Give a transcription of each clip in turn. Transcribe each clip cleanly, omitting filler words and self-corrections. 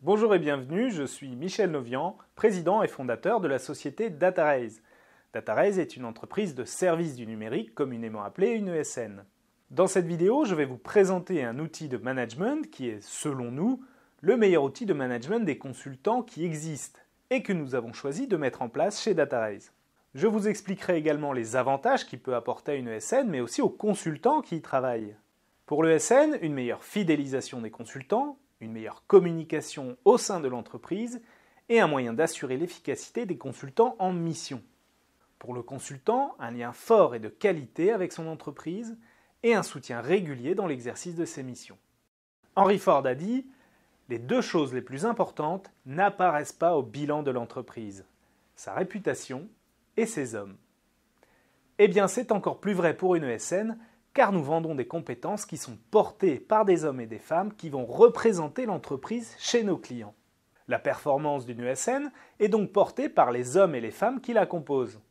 Bonjour et bienvenue, je suis Michel Novian, président et fondateur de la société DataRaise. DataRaise est une entreprise de services du numérique, communément appelée une ESN. Dans cette vidéo, je vais vous présenter un outil de management qui est, selon nous, le meilleur outil de management des consultants qui existent et que nous avons choisi de mettre en place chez DataRaise. Je vous expliquerai également les avantages qu'il peut apporter à une ESN, mais aussi aux consultants qui y travaillent. Pour l'ESN, une meilleure fidélisation des consultants, une meilleure communication au sein de l'entreprise et un moyen d'assurer l'efficacité des consultants en mission. Pour le consultant, un lien fort et de qualité avec son entreprise et un soutien régulier dans l'exercice de ses missions. Henry Ford a dit « Les deux choses les plus importantes n'apparaissent pas au bilan de l'entreprise, sa réputation et ses hommes. » Eh bien, c'est encore plus vrai pour une ESN, car nous vendons des compétences qui sont portées par des hommes et des femmes qui vont représenter l'entreprise chez nos clients. La performance d'une ESN est donc portée par les hommes et les femmes qui la composent.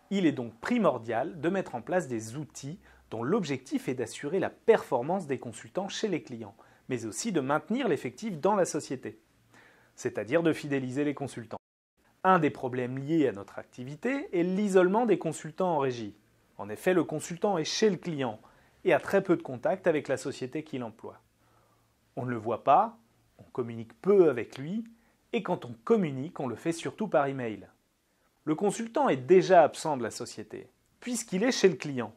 Il est donc primordial de mettre en place des outils dont l'objectif est d'assurer la performance des consultants chez les clients, mais aussi de maintenir l'effectif dans la société, c'est-à-dire de fidéliser les consultants. Un des problèmes liés à notre activité est l'isolement des consultants en régie. En effet, le consultant est chez le client et a très peu de contact avec la société qui l'emploie. On ne le voit pas, on communique peu avec lui, et quand on communique, on le fait surtout par email. Le consultant est déjà absent de la société, puisqu'il est chez le client.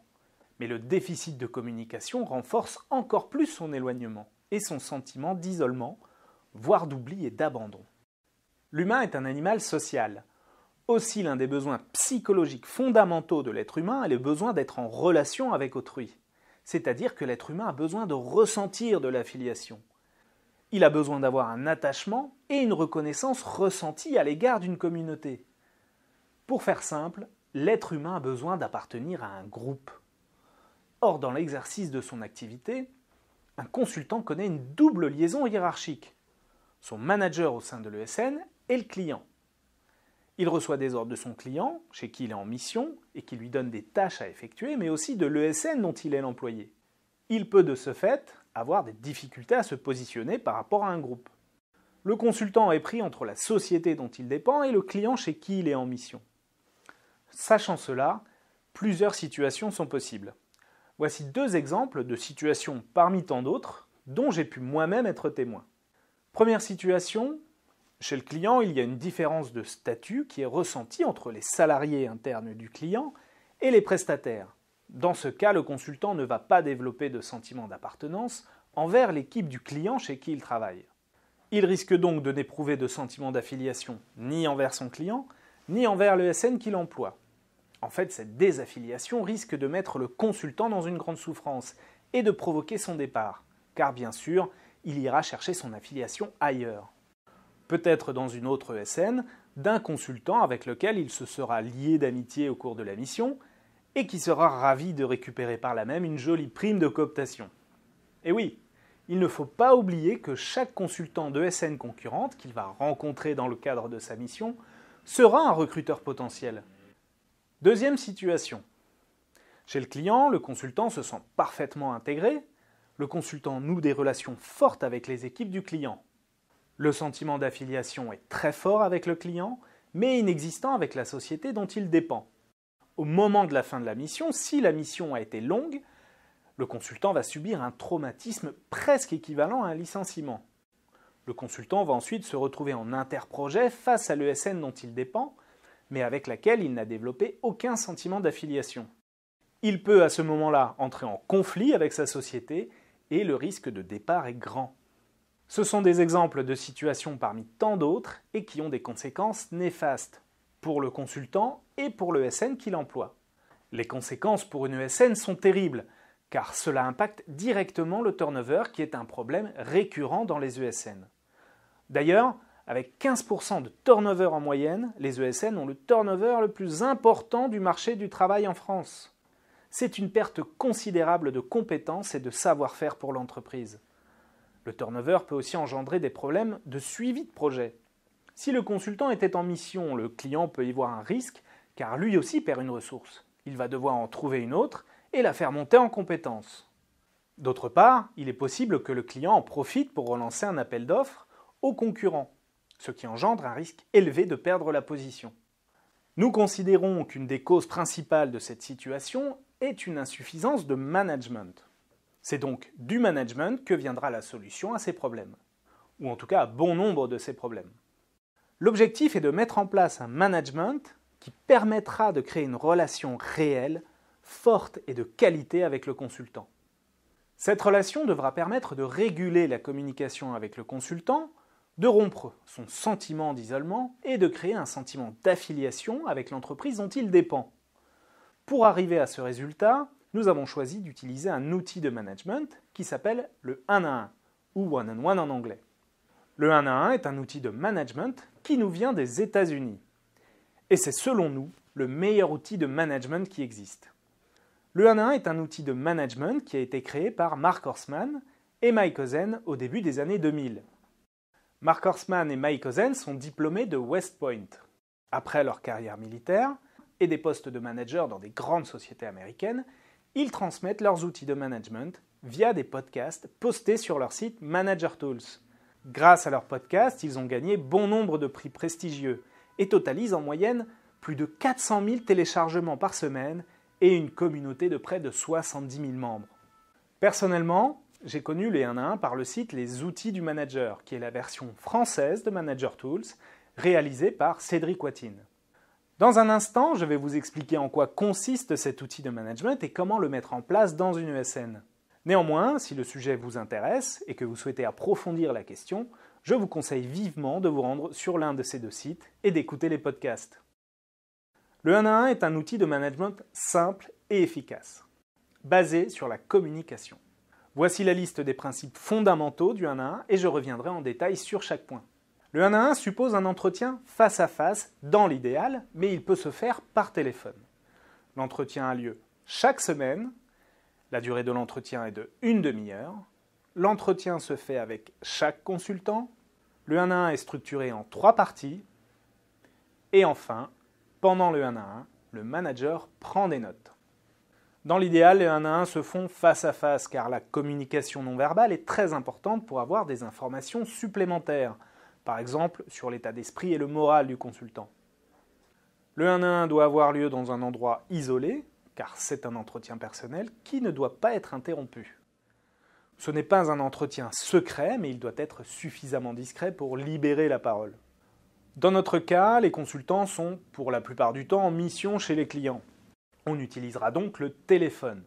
Mais le déficit de communication renforce encore plus son éloignement et son sentiment d'isolement, voire d'oubli et d'abandon. L'humain est un animal social. Aussi, l'un des besoins psychologiques fondamentaux de l'être humain est le besoin d'être en relation avec autrui. C'est-à-dire que l'être humain a besoin de ressentir de l'affiliation. Il a besoin d'avoir un attachement et une reconnaissance ressentie à l'égard d'une communauté. Pour faire simple, l'être humain a besoin d'appartenir à un groupe. Or, dans l'exercice de son activité, un consultant connaît une double liaison hiérarchique. Son manager au sein de l'ESN et le client. Il reçoit des ordres de son client, chez qui il est en mission, et qui lui donne des tâches à effectuer, mais aussi de l'ESN dont il est l'employé. Il peut de ce fait avoir des difficultés à se positionner par rapport à un groupe. Le consultant est pris entre la société dont il dépend et le client chez qui il est en mission. Sachant cela, plusieurs situations sont possibles. Voici deux exemples de situations parmi tant d'autres dont j'ai pu moi-même être témoin. Première situation, chez le client, il y a une différence de statut qui est ressentie entre les salariés internes du client et les prestataires. Dans ce cas, le consultant ne va pas développer de sentiment d'appartenance envers l'équipe du client chez qui il travaille. Il risque donc de n'éprouver de sentiment d'affiliation ni envers son client, ni envers l'ESN qui l'emploie. En fait, cette désaffiliation risque de mettre le consultant dans une grande souffrance et de provoquer son départ, car bien sûr, il ira chercher son affiliation ailleurs. Peut-être dans une autre ESN, d'un consultant avec lequel il se sera lié d'amitié au cours de la mission et qui sera ravi de récupérer par là même une jolie prime de cooptation. Et oui, il ne faut pas oublier que chaque consultant d'ESN concurrente qu'il va rencontrer dans le cadre de sa mission sera un recruteur potentiel. Deuxième situation. Chez le client, le consultant se sent parfaitement intégré. Le consultant noue des relations fortes avec les équipes du client. Le sentiment d'affiliation est très fort avec le client, mais inexistant avec la société dont il dépend. Au moment de la fin de la mission, si la mission a été longue, le consultant va subir un traumatisme presque équivalent à un licenciement. Le consultant va ensuite se retrouver en interprojet face à l'ESN dont il dépend, mais avec laquelle il n'a développé aucun sentiment d'affiliation. Il peut à ce moment-là entrer en conflit avec sa société et le risque de départ est grand. Ce sont des exemples de situations parmi tant d'autres et qui ont des conséquences néfastes pour le consultant et pour l'ESN qui l'emploie. Les conséquences pour une ESN sont terribles, car cela impacte directement le turnover qui est un problème récurrent dans les ESN. D'ailleurs, avec 15% de turnover en moyenne, les ESN ont le turnover le plus important du marché du travail en France. C'est une perte considérable de compétences et de savoir-faire pour l'entreprise. Le turnover peut aussi engendrer des problèmes de suivi de projet. Si le consultant était en mission, le client peut y voir un risque, car lui aussi perd une ressource. Il va devoir en trouver une autre et la faire monter en compétences. D'autre part, il est possible que le client en profite pour relancer un appel d'offres aux concurrents, ce qui engendre un risque élevé de perdre la position. Nous considérons qu'une des causes principales de cette situation est une insuffisance de management. C'est donc du management que viendra la solution à ces problèmes, ou en tout cas à bon nombre de ces problèmes. L'objectif est de mettre en place un management qui permettra de créer une relation réelle, forte et de qualité avec le consultant. Cette relation devra permettre de réguler la communication avec le consultant, de rompre son sentiment d'isolement et de créer un sentiment d'affiliation avec l'entreprise dont il dépend. Pour arriver à ce résultat, nous avons choisi d'utiliser un outil de management qui s'appelle le 1 à 1 ou one-on-one en anglais. Le 1 à 1 est un outil de management qui nous vient des États-Unis. Et c'est selon nous le meilleur outil de management qui existe. Le 1 à 1 est un outil de management qui a été créé par Mark Horstman et Mike Ozen au début des années 2000. Mark Horstman et Mike Ozen sont diplômés de West Point. Après leur carrière militaire et des postes de manager dans des grandes sociétés américaines, ils transmettent leurs outils de management via des podcasts postés sur leur site Manager Tools. Grâce à leurs podcasts, ils ont gagné bon nombre de prix prestigieux et totalisent en moyenne plus de 400 000 téléchargements par semaine et une communauté de près de 70 000 membres. Personnellement, j'ai connu les 1 à 1 par le site Les Outils du Manager, qui est la version française de Manager Tools, réalisée par Cédric Watine. Dans un instant, je vais vous expliquer en quoi consiste cet outil de management et comment le mettre en place dans une ESN. Néanmoins, si le sujet vous intéresse et que vous souhaitez approfondir la question, je vous conseille vivement de vous rendre sur l'un de ces deux sites et d'écouter les podcasts. Le 1 à 1 est un outil de management simple et efficace, basé sur la communication. Voici la liste des principes fondamentaux du 1 à 1 et je reviendrai en détail sur chaque point. Le 1 à 1 suppose un entretien face à face dans l'idéal, mais il peut se faire par téléphone. L'entretien a lieu chaque semaine. La durée de l'entretien est de 1 demi-heure. L'entretien se fait avec chaque consultant. Le 1 à 1 est structuré en 3 parties. Et enfin, pendant le 1 à 1, le manager prend des notes. Dans l'idéal, les 1 à 1 se font face à face car la communication non verbale est très importante pour avoir des informations supplémentaires, par exemple sur l'état d'esprit et le moral du consultant. Le 1 à 1 doit avoir lieu dans un endroit isolé, car c'est un entretien personnel qui ne doit pas être interrompu. Ce n'est pas un entretien secret, mais il doit être suffisamment discret pour libérer la parole. Dans notre cas, les consultants sont, pour la plupart du temps, en mission chez les clients. On utilisera donc le téléphone.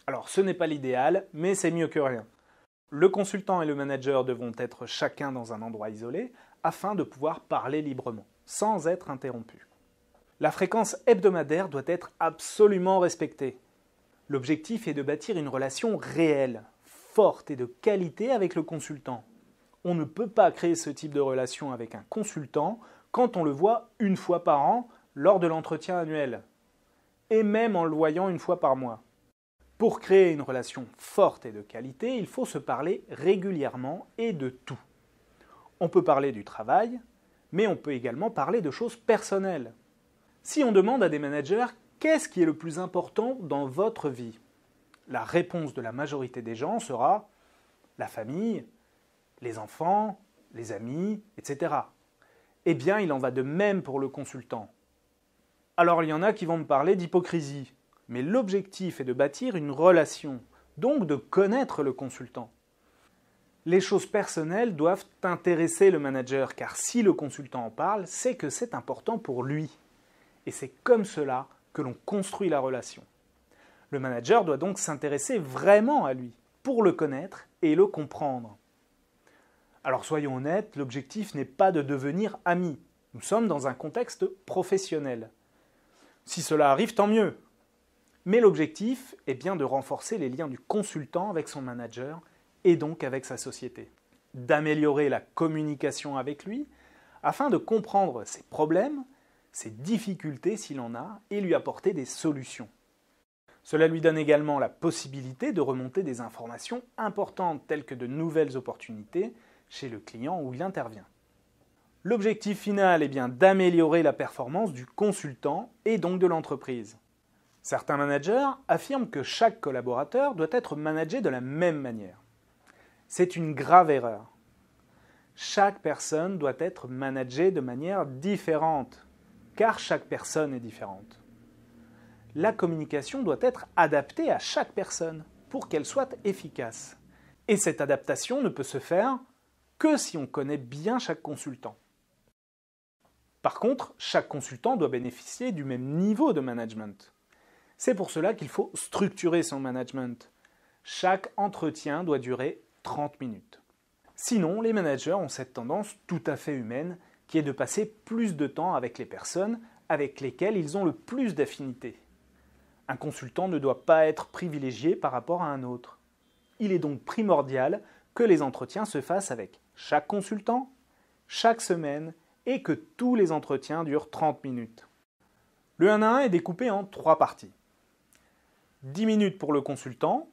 Alors ce n'est pas l'idéal, mais c'est mieux que rien. Le consultant et le manager devront être chacun dans un endroit isolé afin de pouvoir parler librement, sans être interrompus. La fréquence hebdomadaire doit être absolument respectée. L'objectif est de bâtir une relation réelle, forte et de qualité avec le consultant. On ne peut pas créer ce type de relation avec un consultant quand on le voit une fois par an lors de l'entretien annuel, et même en le voyant une fois par mois. Pour créer une relation forte et de qualité, il faut se parler régulièrement et de tout. On peut parler du travail, mais on peut également parler de choses personnelles. Si on demande à des managers « Qu'est-ce qui est le plus important dans votre vie ?», la réponse de la majorité des gens sera « La famille, les enfants, les amis, etc. » Eh bien, il en va de même pour le consultant. Alors, il y en a qui vont me parler d'hypocrisie, mais l'objectif est de bâtir une relation, donc de connaître le consultant. Les choses personnelles doivent intéresser le manager, car si le consultant en parle, c'est que c'est important pour lui. Et c'est comme cela que l'on construit la relation. Le manager doit donc s'intéresser vraiment à lui, pour le connaître et le comprendre. Alors soyons honnêtes, l'objectif n'est pas de devenir amis. Nous sommes dans un contexte professionnel. Si cela arrive, tant mieux. Mais l'objectif est bien de renforcer les liens du consultant avec son manager et donc avec sa société. D'améliorer la communication avec lui afin de comprendre ses problèmes, ses difficultés s'il en a et lui apporter des solutions. Cela lui donne également la possibilité de remonter des informations importantes telles que de nouvelles opportunités chez le client où il intervient. L'objectif final est bien d'améliorer la performance du consultant et donc de l'entreprise. Certains managers affirment que chaque collaborateur doit être managé de la même manière. C'est une grave erreur. Chaque personne doit être managée de manière différente, car chaque personne est différente. La communication doit être adaptée à chaque personne pour qu'elle soit efficace. Et cette adaptation ne peut se faire que si on connaît bien chaque consultant. Par contre, chaque consultant doit bénéficier du même niveau de management. C'est pour cela qu'il faut structurer son management. Chaque entretien doit durer 30 minutes. Sinon, les managers ont cette tendance tout à fait humaine qui est de passer plus de temps avec les personnes avec lesquelles ils ont le plus d'affinité. Un consultant ne doit pas être privilégié par rapport à un autre. Il est donc primordial que les entretiens se fassent avec chaque consultant, chaque semaine, et que tous les entretiens durent 30 minutes. Le 1 à 1 est découpé en 3 parties. 10 minutes pour le consultant,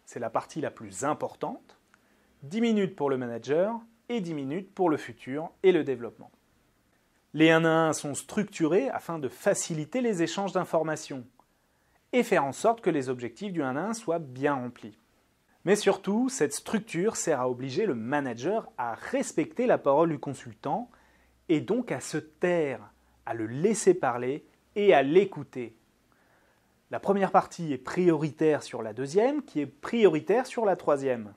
c'est la partie la plus importante, 10 minutes pour le manager et 10 minutes pour le futur et le développement. Les 1 à 1 sont structurés afin de faciliter les échanges d'informations et faire en sorte que les objectifs du 1 à 1 soient bien remplis. Mais surtout, cette structure sert à obliger le manager à respecter la parole du consultant et donc à se taire, à le laisser parler et à l'écouter. La première partie est prioritaire sur la deuxième, qui est prioritaire sur la troisième.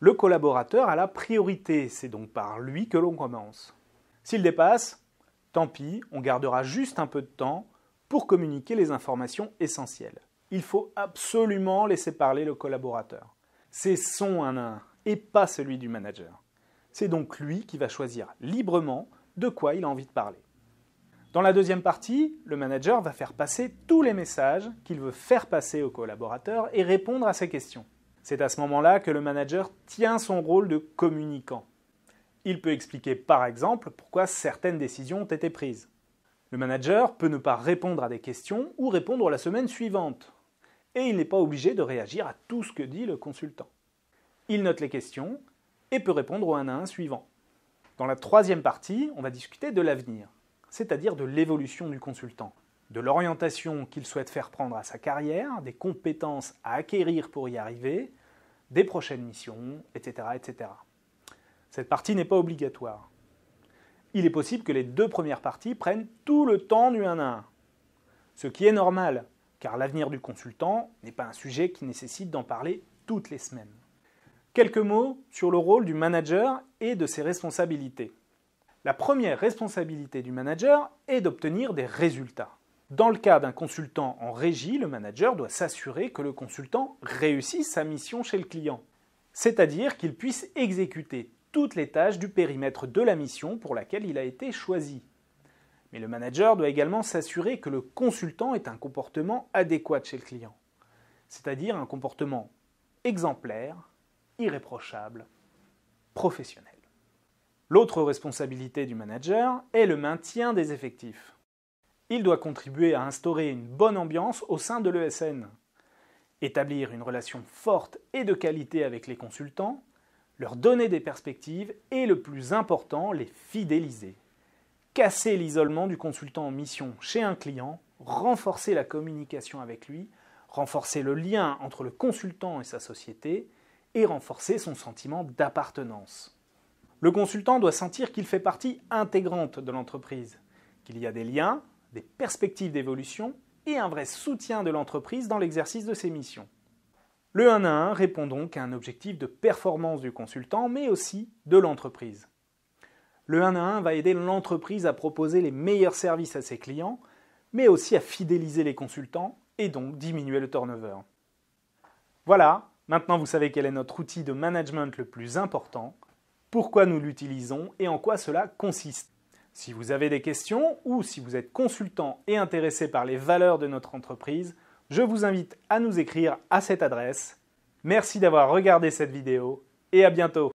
Le collaborateur a la priorité, c'est donc par lui que l'on commence. S'il dépasse, tant pis, on gardera juste un peu de temps pour communiquer les informations essentielles. Il faut absolument laisser parler le collaborateur. C'est son 1 à 1 et pas celui du manager. C'est donc lui qui va choisir librement de quoi il a envie de parler. Dans la deuxième partie, le manager va faire passer tous les messages qu'il veut faire passer au collaborateur et répondre à ses questions. C'est à ce moment-là que le manager tient son rôle de communicant. Il peut expliquer par exemple pourquoi certaines décisions ont été prises. Le manager peut ne pas répondre à des questions ou répondre la semaine suivante. Et il n'est pas obligé de réagir à tout ce que dit le consultant. Il note les questions et peut répondre au 1 à 1 suivant. Dans la troisième partie, on va discuter de l'avenir, c'est-à-dire de l'évolution du consultant, de l'orientation qu'il souhaite faire prendre à sa carrière, des compétences à acquérir pour y arriver, des prochaines missions, etc., etc. Cette partie n'est pas obligatoire. Il est possible que les 2 premières parties prennent tout le temps du 1 à 1, ce qui est normal, car l'avenir du consultant n'est pas un sujet qui nécessite d'en parler toutes les semaines. Quelques mots sur le rôle du manager et de ses responsabilités. La première responsabilité du manager est d'obtenir des résultats. Dans le cas d'un consultant en régie, le manager doit s'assurer que le consultant réussisse sa mission chez le client, c'est-à-dire qu'il puisse exécuter toutes les tâches du périmètre de la mission pour laquelle il a été choisi. Mais le manager doit également s'assurer que le consultant ait un comportement adéquat chez le client, c'est-à-dire un comportement exemplaire, irréprochable, professionnel. L'autre responsabilité du manager est le maintien des effectifs. Il doit contribuer à instaurer une bonne ambiance au sein de l'ESN, établir une relation forte et de qualité avec les consultants, leur donner des perspectives et, le plus important, les fidéliser. Casser l'isolement du consultant en mission chez un client, renforcer la communication avec lui, renforcer le lien entre le consultant et sa société et renforcer son sentiment d'appartenance. Le consultant doit sentir qu'il fait partie intégrante de l'entreprise, qu'il y a des liens, des perspectives d'évolution et un vrai soutien de l'entreprise dans l'exercice de ses missions. Le 1 à 1 répond donc à un objectif de performance du consultant, mais aussi de l'entreprise. Le 1 à 1 va aider l'entreprise à proposer les meilleurs services à ses clients, mais aussi à fidéliser les consultants et donc diminuer le turnover. Voilà, maintenant vous savez quel est notre outil de management le plus important, pourquoi nous l'utilisons et en quoi cela consiste. Si vous avez des questions ou si vous êtes consultant et intéressé par les valeurs de notre entreprise, je vous invite à nous écrire à cette adresse. Merci d'avoir regardé cette vidéo et à bientôt.